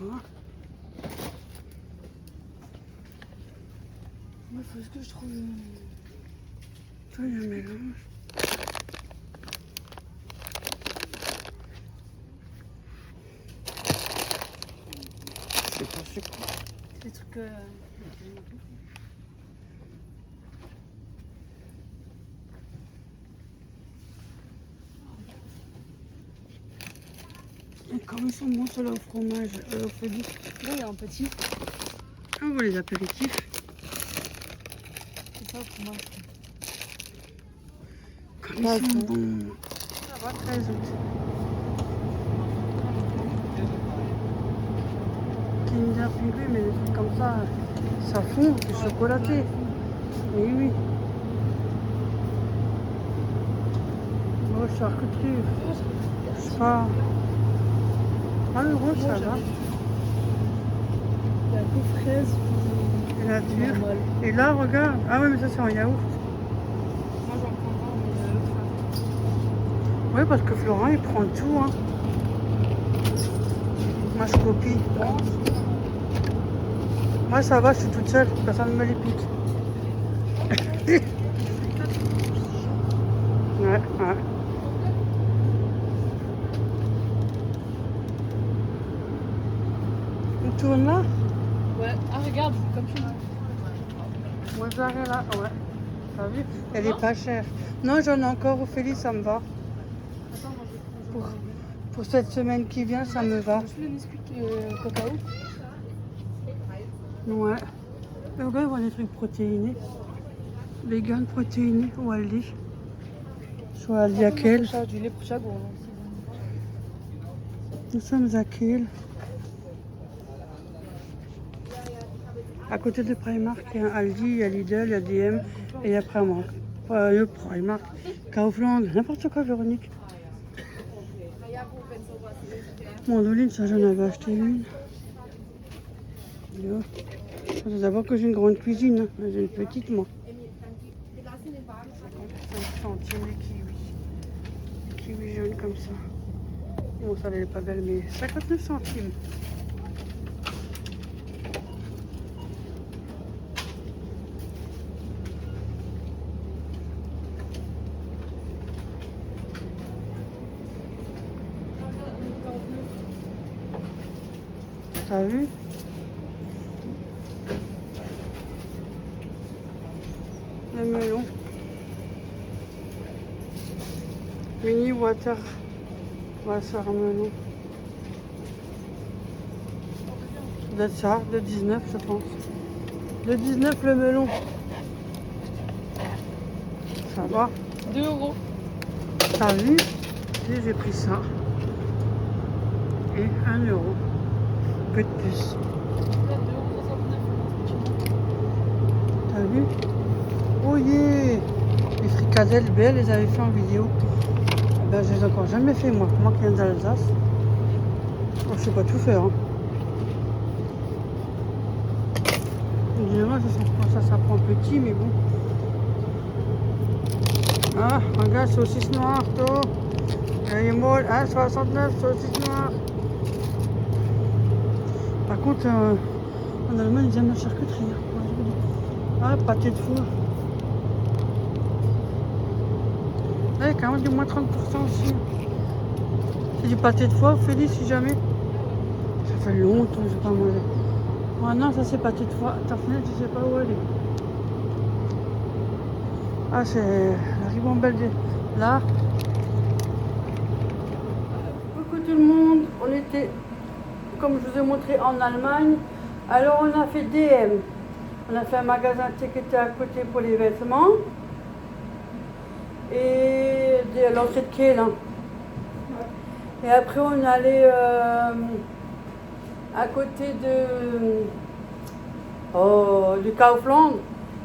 vois. Il faut que je trouve. Tu vois, il y a un mélange. Je sais pas c'est quoi. C'est des trucs. Et comme ils sont bons ceux-là au fromage, au Félix. Oui, un petit. Ah, on voit les apéritifs. C'est ça au fromage. Comme ils sont bons. Ça va, 13 août. Kinder Pingui, mais des trucs comme ça fond, c'est chocolaté. Oui, oui. Oh, charcuterie. Je sais pas. 1 euro, ça va. Il y a des fraises. Et nature. Normal. Et là, regarde. Ah oui, mais ça, c'est en yaourt. Moi j'en prends pas, mais Oui, parce que Florent, il prend tout. Hein. Moi, je copie. Moi, ça va, je suis toute seule. Personne ne me les pique. Ouais, ouais. On tourne là? ouais. Ah regarde, comme tu dis. Mozzarella, ouais. T'as vu? Elle est pas chère. Non, j'en ai encore au Félix, ça me va. Attends, moi je vais Pour cette semaine qui vient, ça me va. Je fais le biscuit cacao. Ouais. Et regarde, on voit des trucs protéinés. Vegan protéinés ou Aldi. Soit Aldi à quel? Je charge du lait pour chaque gourmand. Nous sommes à quel? À côté de Primark, il y a un Aldi, il y a Lidl, il y a DM et il y a Primark. Primark, Kaufland, n'importe quoi, Véronique. Mandoline, ça j'en avais acheté une. Il faut d'abord que j'ai une grande cuisine, hein. J'ai une petite moi. 55 centimes les kiwis. Les kiwis jaunes comme ça. Bon, ça elle est pas belle, mais 59 centimes. T'as vu? Le melon. Mini water. Melon. Ça doit être ça, de 19 je pense. De 19 le melon. Ça va. 2 euros. T'as vu? Et j'ai pris ça. Et 1 euro. Peu de plus. T'as vu? Oh yeah! Les fricadelles belles, les avaient fait en vidéo. Eh ben, je les ai encore jamais fait moi. Moi qui viens d'Alsace. Oh, je sais pas tout faire. Hein. Évidemment, ça prend petit, mais bon. Ah, regarde, saucisse noire, toi. Elle est molle, 1,69, saucisse noire. Par contre, en Allemagne, ils aiment la charcuterie. Hein. Ah, pâté de four. Là, il y a quand même du moins 30% aussi. C'est du pâté de foie, Félix, si jamais. Ça fait longtemps que je n'ai pas mangé. Oh non, ça c'est pâté de foie. Ta fenêtre, je ne sais pas où elle est. Ah, c'est la ribambelle de... Là. Coucou tout le monde. On était, comme je vous ai montré, en Allemagne. Alors, on a fait DM. On a fait un magasin qui était à côté pour les vêtements. Et l'entrée de quai, là. Et après, on allait à côté du Kaufland.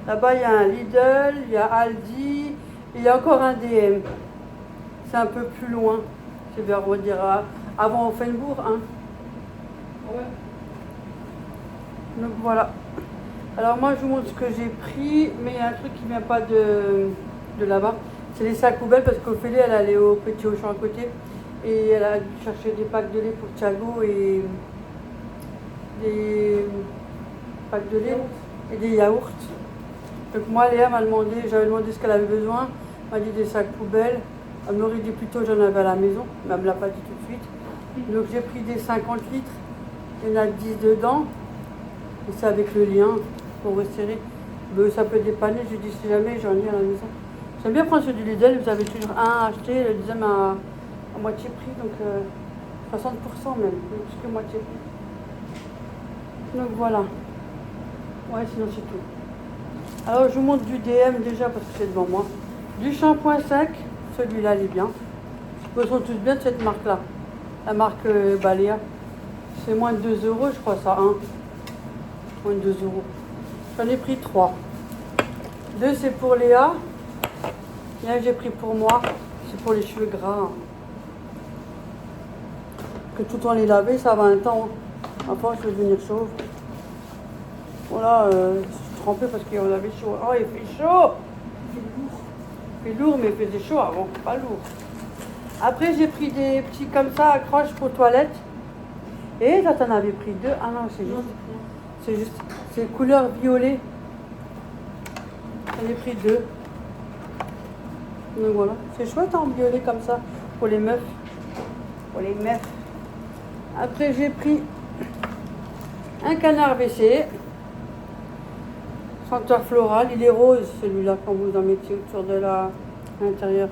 Là-bas, il y a un Lidl, il y a Aldi, il y a encore un DM. C'est un peu plus loin. Je vais redire avant Offenbourg. Hein. Ouais. Donc voilà. Alors moi, je vous montre ce que j'ai pris, mais il y a un truc qui ne vient pas de là-bas. C'est les sacs poubelles parce qu'Ophélie, elle allait au Petit Auchan à côté et elle a dû chercher des packs de lait pour Thiago et des packs de lait et des yaourts. Donc moi, Léa m'a demandé, j'avais demandé ce qu'elle avait besoin. Elle m'a dit des sacs poubelles. Elle m'aurait dit plutôt j'en avais à la maison, mais elle ne me l'a pas dit tout de suite. Donc j'ai pris des 50 litres. Il y en a 10 dedans. Et c'est avec le lien pour resserrer. Ça peut dépanner, je dis si jamais j'en ai à la maison. J'aime bien prendre ceux du Lidl, vous avez toujours un à acheter, le deuxième à moitié prix, donc 60% même, plus que moitié prix. Donc voilà. Ouais, sinon c'est tout. Alors je vous montre du DM déjà parce que c'est devant moi. Du shampoing sec, celui-là il est bien. Ils sont tous bien de cette marque-là. La marque Balea. C'est moins de 2 € je crois ça, hein. Moins de 2 €. J'en ai pris 3. 2 c'est pour Léa. Et un j'ai pris pour moi. C'est pour les cheveux gras. Que tout le temps les laver, ça va un temps. Enfin, je vais devenir chauve. Voilà, je suis trempée parce qu'on avait chaud. Oh, il fait chaud! Il fait lourd, mais il faisait chaud avant, pas lourd. Après, j'ai pris des petits comme ça, accroches pour toilette. Et là, t'en avais pris 2. Ah non, c'est couleur violet. J'en ai pris 2. Donc voilà, c'est chouette en violet comme ça, pour les meufs. Pour les meufs. Après, j'ai pris un canard WC. Senteur floral, il est rose celui-là quand vous en mettiez autour de l'intérieur.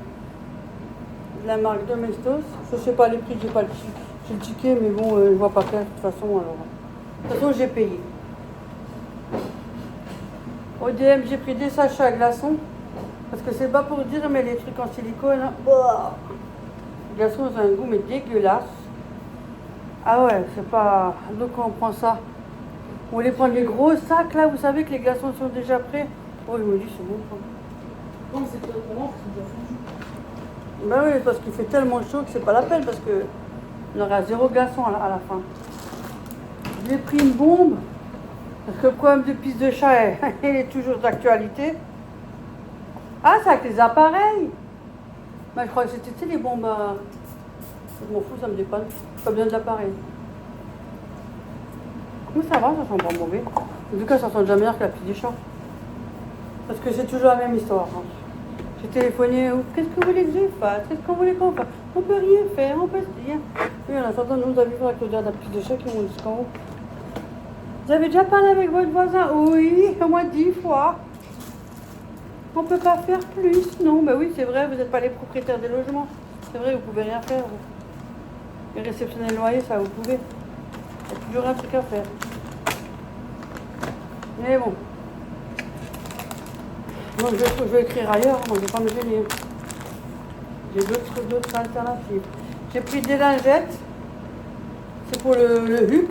De la marque Domestos. Je ne sais pas les prix, j'ai le ticket, mais bon, je ne vois pas clair de toute façon. Alors. De toute façon, j'ai payé. Au DM, j'ai pris des sachets à glaçons. Parce que c'est pas pour dire, mais les trucs en silicone, hein, les glaçons, ont un goût mais dégueulasse. Ah ouais, c'est pas... Donc on prend ça. On voulait prendre les gros sacs là, vous savez que les glaçons sont déjà prêts. Oh, je me dis, c'est bon. Non, c'est pas pour moi, c'est déjà fondu. Ben oui, parce qu'il fait tellement chaud que c'est pas la peine, parce que on aura 0 glaçon à la fin. J'ai pris une bombe, parce que le problème de pisse de chat, il est toujours d'actualité. Ah, c'est avec les appareils. Ben, je crois que c'était les bombes à... Je m'en fous, ça me dépanne. Pas besoin de l'appareil. Mais ça va, ça sent pas mauvais. En tout cas, ça sent déjà meilleur que la pisse de chat. Parce que c'est toujours la même histoire. Hein. J'ai téléphoné, qu'est-ce que vous voulez que je fasse? Qu'est-ce qu'on voulait qu'on fasse? On peut rien faire, on peut rien. Oui, en attendant, nous avons avec l'odeur de la pisse de chat qui monte jusqu'en haut. Vous avez déjà parlé avec votre voisin? Oui, au moins 10 fois. On ne peut pas faire plus. Non, ben oui, c'est vrai, vous n'êtes pas les propriétaires des logements. C'est vrai, vous ne pouvez rien faire. Vous. Et réceptionner le loyer, ça, vous pouvez. Il y a toujours un truc à faire. Mais bon. Donc je vais écrire ailleurs, moi, je ne vais pas me gêner. J'ai d'autres alternatives. J'ai pris des lingettes. C'est pour le huc.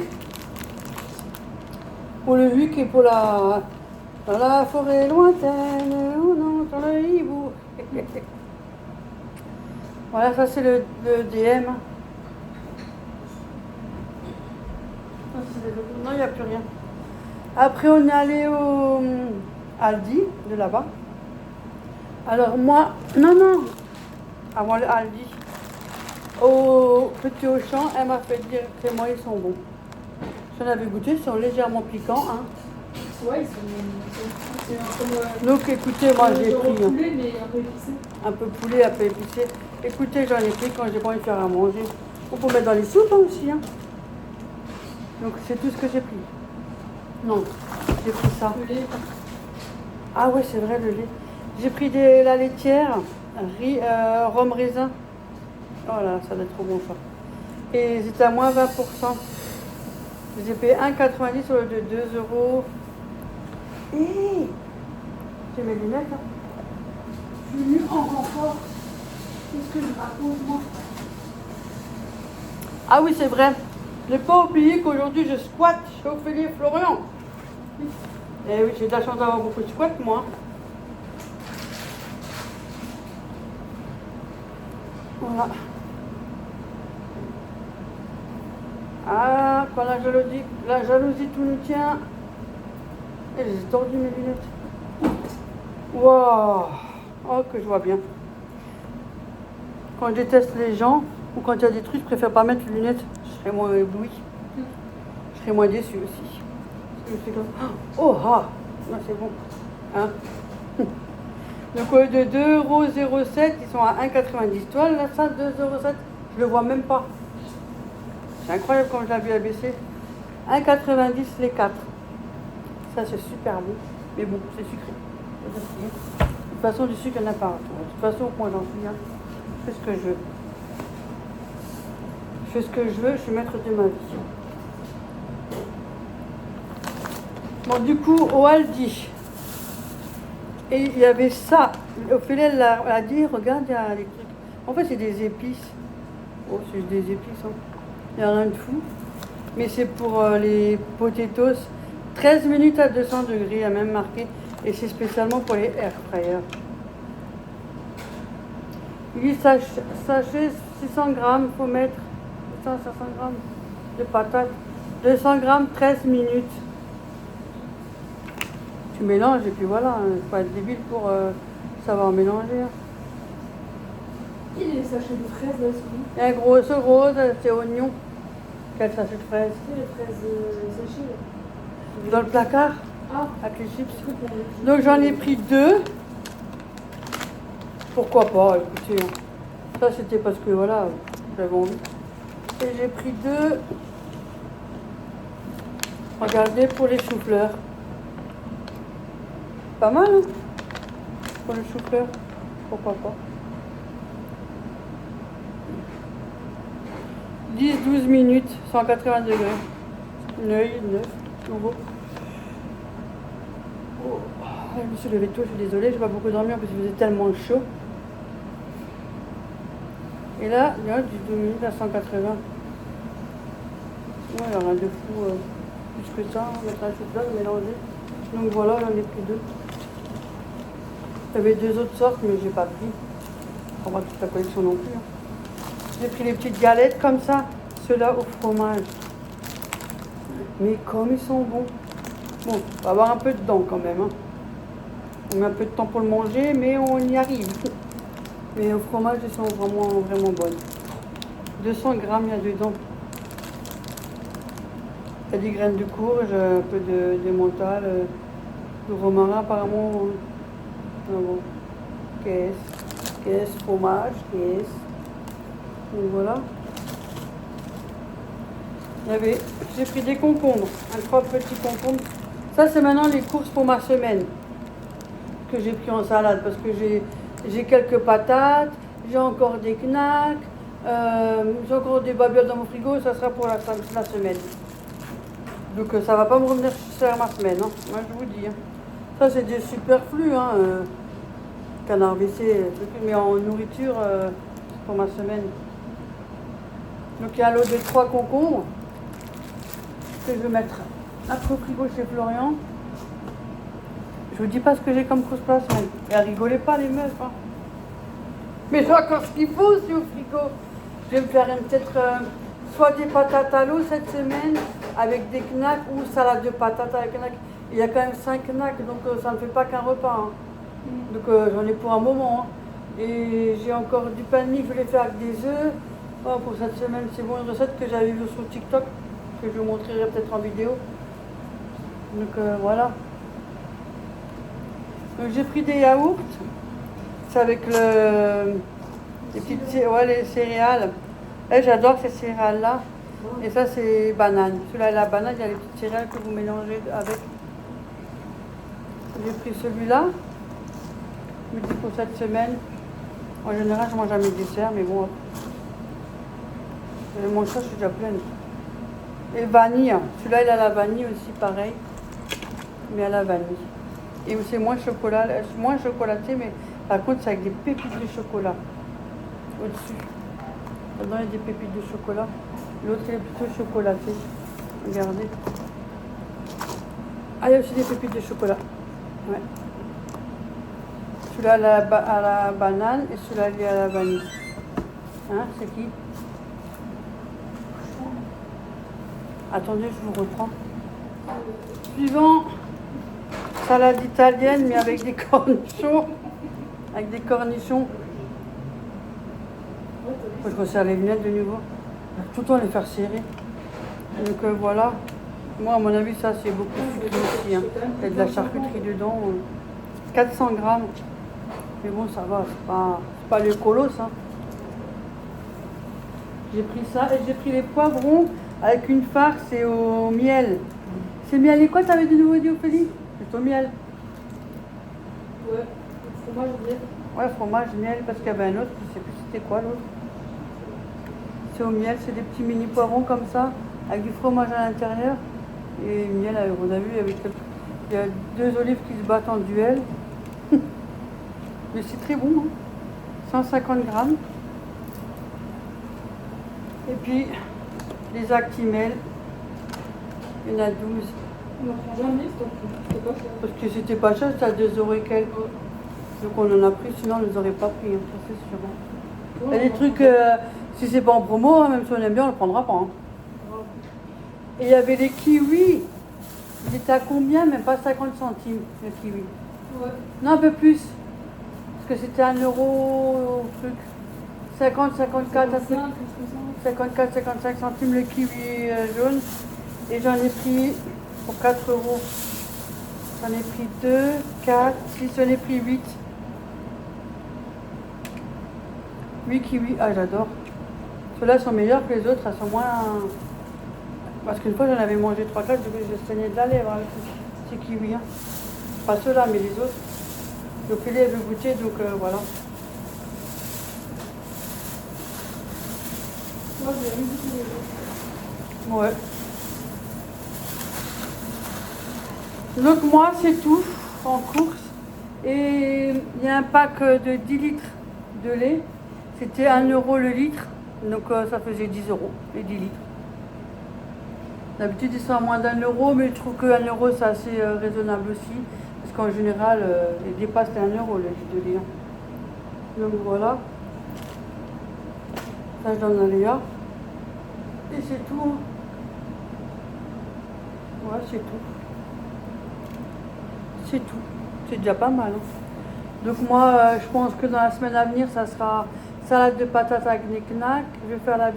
Pour le huc et pour la... Dans la forêt lointaine, on entend le hibou. Voilà, ça c'est le DM. Non, il n'y a plus rien. Après, on est allé au Aldi, de là-bas. Alors moi, non, avant le Aldi, au Petit Auchan, elle m'a fait dire que moi, ils sont bons. J'en avais goûté, ils sont légèrement piquants. Hein. Ouais, ils sont comme... Donc écoutez, moi j'ai pris... poulet, mais un peu épicé. Un peu poulet, un peu épicé. Écoutez, j'en ai pris quand j'ai pas envie de faire à manger. On peut mettre dans les soupes hein, aussi. Hein. Donc c'est tout ce que j'ai pris. Non, j'ai pris ça. Le lait. Ah ouais, c'est vrai, le lait. J'ai pris la laitière, rhum raisin. Oh là, ça doit être trop bon ça. Et c'était à moins 20%. J'ai payé 1,90 sur le de 2 €. Hé, j'ai mes lunettes. Hein. Je suis venue en renfort. Qu'est-ce que je raconte, moi? Ah oui, c'est vrai. Je n'ai pas oublié qu'aujourd'hui, je squatte chez Ophélie et Florian. Eh oui, j'ai de la chance d'avoir beaucoup de squats, moi. Voilà. Ah, quand la jalousie tout nous tient. Et j'ai tordu mes lunettes. Waouh! Oh, que je vois bien. Quand je déteste les gens, ou quand il y a des trucs, je préfère pas mettre les lunettes. Je serais moins ébloui. Je serai moins déçue aussi. Parce que je fais comme... Oh ah, non, c'est bon. Hein. Donc au lieu de 2,07 €, ils sont à 1,90 €. Toi, là, ça, 2,07 €, je le vois même pas. C'est incroyable comme je l'ai vu à baisser. 1,90 € les 4. Ça, c'est super bon. Mais bon, c'est sucré. De toute façon, du sucre, il n'y en a pas. De toute façon, moi, j'en suis. Hein. Je fais ce que je veux. Je fais ce que je veux, je suis maître de ma vie. Bon, du coup, au Aldi, et il y avait ça. Ophélie, elle a dit, regarde, il y a des trucs. En fait, c'est des épices. Oh, c'est des épices. Hein. Il n'y a rien de fou. Mais c'est pour les potatoes. 13 minutes à 200 degrés, il y a même marqué. Et c'est spécialement pour les air fryers. 8 sachets, 600 grammes, il faut mettre 500 grammes de patates. 200 grammes, 13 minutes. Tu mélanges et puis voilà, il faut être débile pour savoir mélanger. Hein. Il y a les sachets de fraises là, Il y a un gros, ce rose, c'est oignon. Quel sachet de fraises? les fraises séchées là. Dans le placard, Ah, avec les chips. Donc j'en ai pris 2. Pourquoi pas, écoutez. Ça c'était parce que voilà, j'avais envie. Et j'ai pris 2. Regardez pour les choux-fleurs. Pas mal, hein? Pour les choux-fleurs. Pourquoi pas. 10-12 minutes, 180 degrés. Neuil, 9, nouveau. Oh, je me suis levée tôt, je suis désolée, je n'ai pas beaucoup dormi parce qu'il faisait tellement chaud. Et là, il y a du 2 minutes à 180. Ouais, il n'y a rien de fou plus que ça, on mettra un chocolat, mélanger. Donc voilà, j'en ai pris 2. Il y avait 2 autres sortes, mais j'ai pas pris. On va toute la collection non plus. Hein. J'ai pris les petites galettes comme ça, ceux-là au fromage. Mais comme ils sont bons. Bon, on va avoir un peu de dents quand même. Hein. On met un peu de temps pour le manger, mais on y arrive. Mais au fromage, ils sont vraiment, vraiment bonnes. 200 grammes, il y a dedans. Il y a des graines de courge, un peu de mental, de romarin apparemment. Ah bon. Caisse, fromage, caisse. Donc voilà. J'ai pris des concombres, 3 petits concombres. Ça c'est maintenant les courses pour ma semaine que j'ai pris en salade parce que j'ai quelques patates, j'ai encore des knacks, j'ai encore des babioles dans mon frigo, ça sera pour la semaine. Donc ça va pas me revenir sur ma semaine, hein. Moi je vous dis. Hein. Ça c'est des superflus, hein, canard WC, mais en nourriture pour ma semaine. Donc il y a un lot de 3 concombres que je vais mettre après au frigo chez Florian. Je vous dis pas ce que j'ai comme course pour la semaine. Et rigolez pas les meufs. Hein. Mais j'ai encore ce qu'il faut aussi au frigo. Je vais me faire peut-être soit des patates à l'eau cette semaine avec des knacks ou salade de patates avec knacks. Il y a quand même 5 knacks donc ça ne fait pas qu'un repas. Hein. Donc j'en ai pour un moment. Hein. Et j'ai encore du pain de mie que je vais faire avec des œufs. Oh, pour cette semaine, c'est bon, une recette que j'avais vue sur TikTok, que je vous montrerai peut-être en vidéo. Donc voilà. Donc j'ai pris des yaourts. C'est avec les petites les céréales. Et j'adore ces céréales-là. Et ça, c'est banane. Celui-là, la banane, il y a les petites céréales que vous mélangez avec. J'ai pris celui-là. Je me dis pour cette semaine. En général, je mange jamais de dessert, mais bon. Je mange ça, je suis déjà pleine. Et vanille. Celui-là, il a la vanille aussi, pareil. Mais à la vanille. Et c'est moins chocolaté, mais par contre, c'est avec des pépites de chocolat. Au-dessus. Dedans, il y a des pépites de chocolat. L'autre, il est plutôt chocolaté. Regardez. Ah, il y a aussi des pépites de chocolat. Ouais. Celui-là à la banane et celui-là il est à la vanille. Hein, c'est qui? Attendez, je vous reprends. Suivant, salade italienne, mais avec des cornichons. Avec des cornichons. Je resserre les lunettes de nouveau. Tout le temps les faire serrer. Donc voilà. Moi, à mon avis, ça, c'est beaucoup sucré aussi. Hein. Il y a de la charcuterie dedans. 400 grammes. Mais bon, ça va, c'est pas le colosse. Hein. J'ai pris ça et j'ai pris les poivrons avec une farce et au miel. C'est miel et quoi, t'avais de nouveau dit, Ophélie? C'est au miel. Ouais, fromage, miel. Ouais, fromage, miel, parce qu'il y avait un autre, je sais plus c'était quoi l'autre. C'est au miel, c'est des petits mini poivrons comme ça, avec du fromage à l'intérieur. Et miel, on a vu, il y a 2 olives qui se battent en duel. Mais c'est très bon, hein. 150 grammes. Et puis, les Actimel, il y en a 12. On n'en prend jamais, c'était pas cher. Parce que c'était pas cher, c'était à 2 € et quelques. Donc on en a pris, sinon on ne les aurait pas pris, hein, ça c'est sûr. Hein. Il y a des trucs, si c'est pas en promo, hein, même si on aime bien, on ne le prendra pas. Hein. Et il y avait les kiwis. Il était à combien? Même pas 50 centimes, le kiwi. Ouais. Non, un peu plus. Parce que c'était 1 € au truc. 50, 54, 54, 55 centimes le kiwi jaune. Et j'en ai pris pour 4 €. J'en ai pris 2, 4, 6, j'en ai pris 8. 8 kiwis, ah j'adore. Ceux-là sont meilleurs que les autres, elles sont moins... Parce qu'une fois j'en avais mangé 3-4, je saignais de la lèvre avec ces kiwis. Hein. Pas ceux-là, mais les autres. Donc Ophélie elle veut goûter, donc voilà. Moi, j'ai jamais goûté les autres. Ouais. Donc moi c'est tout en course. Et il y a un pack de 10 litres de lait. C'était 1 € le litre. Donc ça faisait 10 € les 10 litres. D'habitude ils sont à moins d'1 €, mais je trouve que 1 € c'est assez raisonnable aussi. Parce qu'en général, ils dépassent 1 € le litre de lait. Donc voilà. Ça je donne à Léa. Et c'est tout. Ouais, c'est tout. C'est tout. C'est déjà pas mal. Hein. Donc moi, je pense que dans la semaine à venir, ça sera salade de patates à knick-knack. Je vais faire la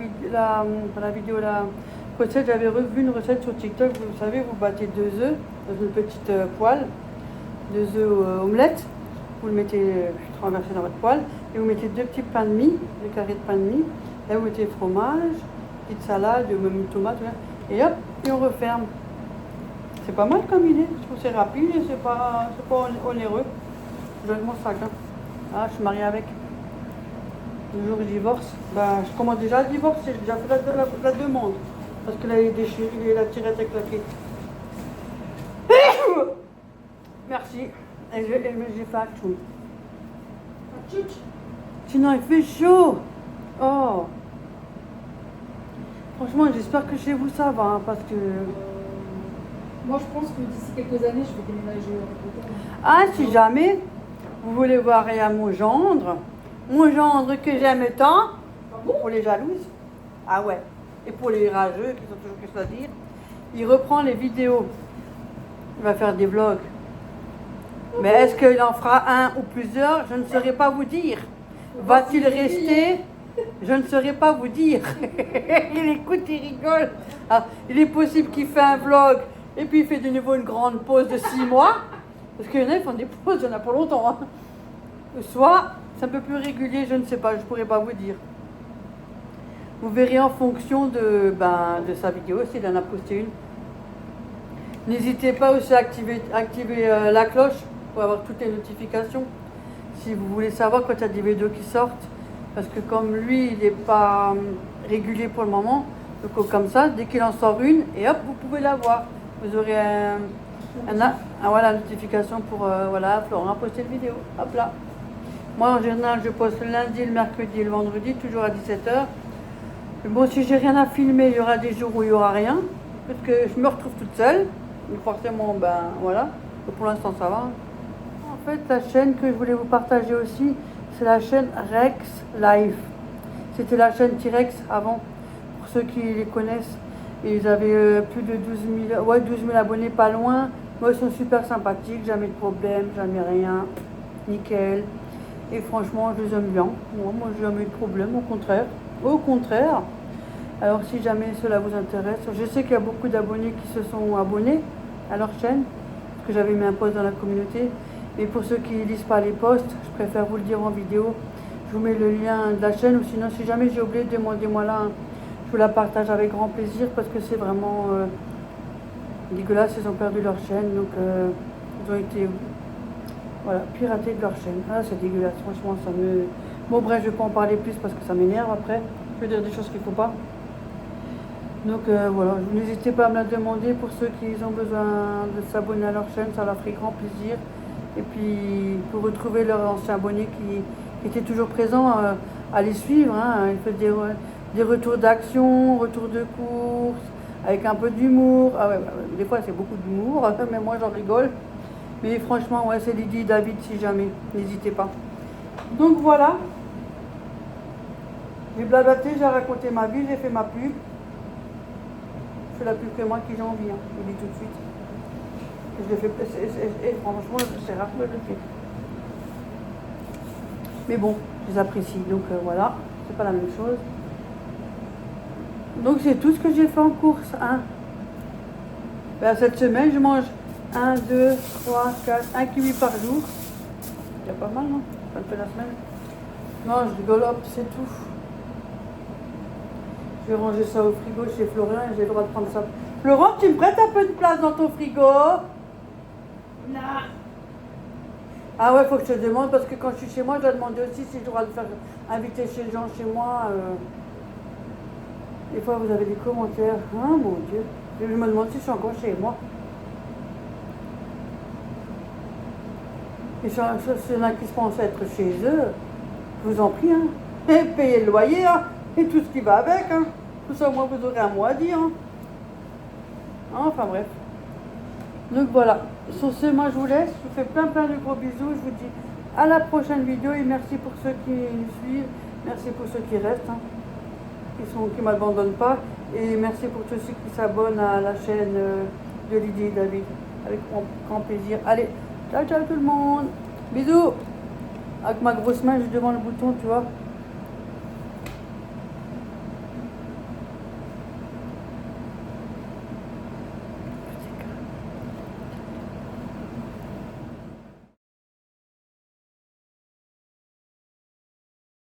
recette. J'avais revu une recette sur TikTok. Vous savez, vous battez 2 œufs dans une petite poêle. 2 œufs omelettes. Vous le mettez renversé dans votre poêle. Et vous mettez 2 petits pains de mie, 2 carrés de pain de mie. Là, vous mettez fromage, petite salade, même une tomate. Et hop, et on referme. C'est pas mal comme idée, je trouve que c'est rapide et c'est pas onéreux. Je donne mon sac. Hein. Ah, je suis mariée avec. Le jour où je divorce, ben, je commence déjà à divorcer, j'ai déjà fait la demande. Parce que là, il est déchiré, la tirette est claquée. Merci. Et j'ai fait un tchoum. Sinon, il fait chaud. Oh. Franchement, j'espère que chez vous ça va, hein, parce que... Moi, je pense que d'ici quelques années, je vais déménager en Angleterre. Ah, si jamais vous voulez voir mon gendre que j'aime tant, pour les jalouses, ah ouais, et pour les rageux qui ont toujours quelque chose à dire, il reprend les vidéos, il va faire des vlogs. Mais est-ce qu'il en fera un ou plusieurs? Je ne saurais pas vous dire. Va-t-il rester? Je ne saurais pas vous dire. Il écoute, il rigole. Alors, il est possible qu'il fait un vlog et puis il fait de nouveau une grande pause de 6 mois. Parce qu'il y en a, ils font des pauses, il y en a pas longtemps. Hein. Soit c'est un peu plus régulier, je ne sais pas, je ne pourrais pas vous dire. Vous verrez en fonction de sa vidéo, s'il en a posté une. N'hésitez pas aussi à activer la cloche pour avoir toutes les notifications. Si vous voulez savoir quand il y a des vidéos qui sortent. Parce que comme lui, il n'est pas régulier pour le moment, donc comme ça, dès qu'il en sort une, et hop, vous pouvez la voir. Vous aurez voilà, notification pour, voilà, Florent a posté une vidéo. Hop là. Moi, en général, je poste le lundi, le mercredi et le vendredi, toujours à 17 h. Bon, si j'ai rien à filmer, il y aura des jours où il n'y aura rien. Parce que je me retrouve toute seule. Donc forcément, voilà. Donc pour l'instant, ça va. En fait, la chaîne que je voulais vous partager aussi, c'est la chaîne Rex Life. C'était la chaîne T-Rex avant, pour ceux qui les connaissent. Et ils avaient plus de 12 000 abonnés, pas loin. Moi, ils sont super sympathiques, jamais de problème, jamais rien. Nickel. Et franchement, je les aime bien. Moi, j'ai jamais eu de problème, au contraire. Au contraire. Alors si jamais cela vous intéresse, je sais qu'il y a beaucoup d'abonnés qui se sont abonnés à leur chaîne, parce que j'avais mis un post dans la communauté. Mais pour ceux qui ne lisent pas les posts, je préfère vous le dire en vidéo. Je vous mets le lien de la chaîne, ou sinon si jamais j'ai oublié, demandez-moi là. Je vous la partage avec grand plaisir, parce que c'est vraiment dégueulasse. Ils ont perdu leur chaîne, donc ils ont été piratés de leur chaîne. Ah, c'est dégueulasse, franchement ça me... Bon bref, je ne vais pas en parler plus parce que ça m'énerve après. Je vais dire des choses qu'il ne faut pas. Donc voilà, n'hésitez pas à me la demander pour ceux qui ont besoin de s'abonner à leur chaîne, ça leur ferait grand plaisir. Et puis pour retrouver leurs anciens abonnés qui étaient toujours présents, à les suivre. Hein. Ils font des retours d'action, retours de course, avec un peu d'humour. Ah ouais, des fois c'est beaucoup d'humour, mais moi j'en rigole. Mais franchement, ouais, c'est Lydie et David si jamais, n'hésitez pas. Donc voilà, j'ai blablaté, j'ai raconté ma vie, j'ai fait ma pub. Je fais la pub que moi qui j'ai envie, hein, je vous le dis tout de suite. Je le fais, et franchement, c'est rare que je le fais. Mais bon, je les apprécie, donc voilà, c'est pas la même chose. Donc c'est tout ce que j'ai fait en course. Hein. Ben, cette semaine, je mange 1, 2, 3, 4, 1 kiwi par jour. C'est pas mal, non? Ça me fait la semaine. Non, je rigole, hop, c'est tout. Je vais ranger ça au frigo chez Florian et j'ai le droit de prendre ça. Florent, tu me prêtes un peu de place dans ton frigo? Non. Ah ouais, faut que je te demande parce que quand je suis chez moi, je dois demander aussi si j'ai le droit de faire inviter chez les gens chez moi. Des fois, vous avez des commentaires. Ah mon Dieu. Je me demande si je suis encore chez moi. Et s'il y en a qui se pensent être chez eux, je vous en prie, hein. Et payez le loyer, hein. Et tout ce qui va avec, hein. Tout ça, moi, vous aurez un mot à dire, hein. Enfin bref. Donc voilà. Sur ce, moi je vous laisse. Je vous fais plein de gros bisous. Je vous dis à la prochaine vidéo et merci pour ceux qui nous suivent. Merci pour ceux qui restent, hein, qui m'abandonnent pas. Et merci pour tous ceux qui s'abonnent à la chaîne de Lydie et David. Avec grand plaisir. Allez, ciao tout le monde. Bisous. Avec ma grosse main, je suis devant le bouton, tu vois.